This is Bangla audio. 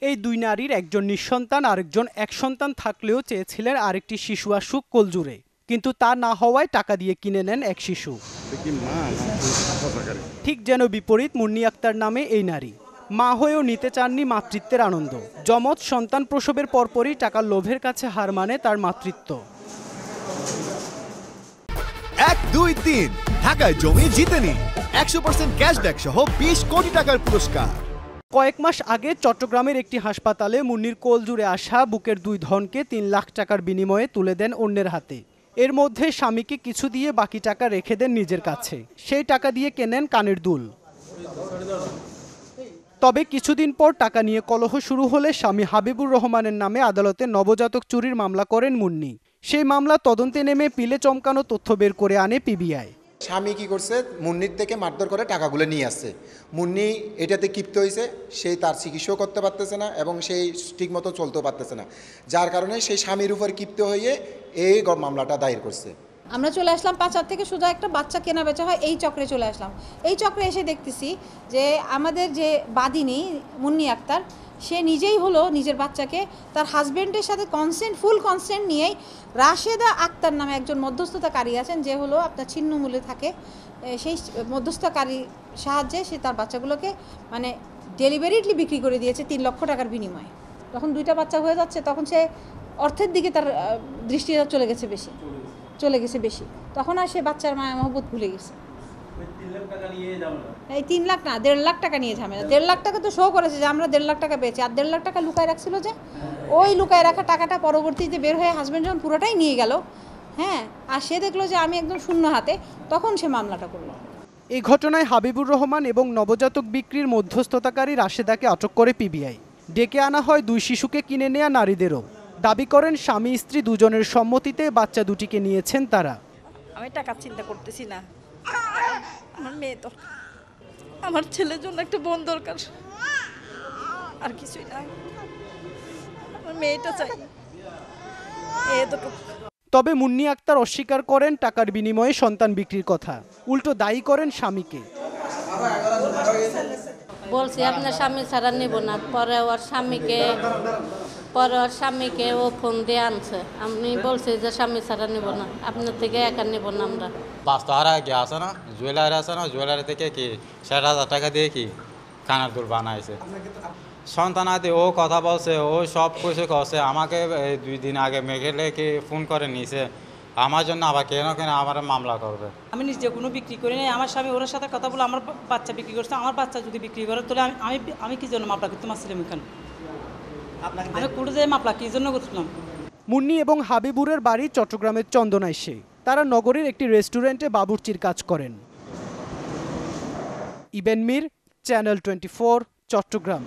এই দুই নারীর একজন নিঃসন্তান, আরেকজন এক সন্তান থাকলেও চেয়েছিলেন আরেকটি শিশু আসুক কোলজুড়ে, কিন্তু তা না হওয়ায় টাকা দিয়ে কিনে নেন এক শিশু। ঠিক যেন বিপরীত মুন্নি আক্তার নামে এই নারী। মা হয়েও নিতে চাননি মাতৃত্বের আনন্দ। যমজ সন্তান প্রসবের পরপরই টাকার লোভের কাছে হার মানে তার মাতৃত্ব। 1, 2, 3 ঢাকায় জমি জিতে নিন 100% ক্যাশব্যাক সহ 20 কোটি টাকার পুরস্কার। কয়েক মাস আগে চট্টগ্রামের একটি হাসপাতালে মুন্নির কোল জুড়ে আসা বুকের দুই ধনকে 3 লাখ টাকার বিনিময়ে তুলে দেন অন্যের হাতে। এর মধ্যে স্বামীকে কিছু দিয়ে বাকি টাকা রেখে দেন নিজের কাছে। সেই টাকা দিয়ে কেনেন কানের দুল। তবে কিছুদিন পর টাকা নিয়ে কলহ শুরু হলে স্বামী হাবিবুর রহমানের নামে আদালতে নবজাতক চুরির মামলা করেন মুন্নি। সেই মামলা তদন্তে নেমে পিলে চমকানো তথ্য বের করে আনে পিবিআই। স্বামী কি করছে, মুন্নির থেকে মারধর করে টাকাগুলো নিয়ে আসছে। মুন্নি এটাতে ক্ষিপ্ত হয়েছে, সেই তার চিকিৎসাও করতে পারতেছে না এবং সেই ঠিকমতো চলতেও পারতেছে না, যার কারণে সেই স্বামীর উপর ক্ষিপ্ত হয়ে এই মামলাটা দায়ের করছে। আমরা চলে আসলাম পাচার থেকে সোজা একটা বাচ্চা কেনা বেচা হয় এই চক্রে চলে আসলাম। এই চক্রে এসে দেখতেছি যে আমাদের যে বাদিনী মুন্নি আক্তার, সে নিজেই হলো নিজের বাচ্চাকে তার হাজব্যান্ডের সাথে ফুল কনসেন্ট নিয়েই রাশেদা আক্তার নামে একজন মধ্যস্থতাকারী আছেন, যে হলো আপনার ছিন্নমূল্যে থাকে, সেই মধ্যস্থতাকারীর সাহায্যে সে তার বাচ্চাগুলোকে মানে ডেলিভারিটলি বিক্রি করে দিয়েছে 3 লক্ষ টাকার বিনিময়ে। যখন 2টা বাচ্চা হয়ে যাচ্ছে তখন সে অর্থের দিকে তার দৃষ্টিটা চলে গেছে বেশি, তখন আর সে বাচ্চার মায়া মহব্বত ভুলে গেছে। এই 3 লাখ না, 1.5 লাখ টাকা নিয়ে ঝামেলা। 1.5 লাখ টাকা তো শো করেছে যে আমরা 1.5 লাখ টাকা পেয়েছি, আর 1.5 লাখ টাকা লুকায় রাখছিল, যে ওই লুকায় রাখা টাকাটা পরবর্তীতে বের হয়ে হাজব্যান্ড যখন পুরোটাই নিয়ে গেল, হ্যাঁ, আর সে দেখলো যে আমি একদম শূন্য হাতে, তখন সে মামলাটা করলো। এই ঘটনায় হাবিবুর রহমান এবং নবজাতক বিক্রির মধ্যস্থতাকারী রাশেদাকে আটক করে পিবিআই। ডেকে আনা হয় 2 শিশুকে কিনে নেয়া নারীদেরও। দাবি করেন স্বামী স্ত্রী দুজনের সম্মতিতে বাচ্চা দুটিকে নিয়েছেন তারা। আমি টাকা চিন্তা করতেছি না, আমার মেয়ে তো, আমার ছেলের জন্য একটা বোন দরকার, আর কিছুই না, আমার মেয়েটা চাই। তবে মুন্নি আক্তার অস্বীকার করেন টাকার বিনিময়ে সন্তান বিক্রির কথা। উল্টো দায়ী করেন স্বামীকে। বলছি আপনার স্বামী ছাড়া নেব না, পরে ওর স্বামীকে ও ফোন দিয়ে আনছে। আমি বলছি যে স্বামী ছাড়া নেব না, আপনার থেকে একা নেব না আমরা। বাস্তহারা গিয়ে আসে না, জুয়েলারি আছে না, জুয়েলারি থেকে কি 60,000 টাকা দিয়ে কি কানের দুল বানাইছে। সন্তান আদি ও কথা বলছে, ও সব কিছু করছে। আমাকে 2 দিন আগে মেঘেলেকে ফোন করে নিয়েছে আমার জন্য, আবার কেন আমার মামলা করবে। আমি নিজে কোনো বিক্রি করি নাই, আমার স্বামী ওর সাথে কথা বলে আমার বাচ্চা বিক্রি করছে। আমার বাচ্চা যদি বিক্রি করে তাহলে আমি কি জন্য মামলা করতে পারছিলাম? এখানে আমি কোর্টে যেয়ে মামলা কি জন্য করছিলাম? মুন্নি এবং হাবিবুরের বাড়ি চট্টগ্রামের চন্দনাইশে। তারা নগরীর একটি রেস্টুরেন্টে বাবুর্চির কাজ করেন। ইবেন মীর, চ্যানেল 24, চট্টগ্রাম।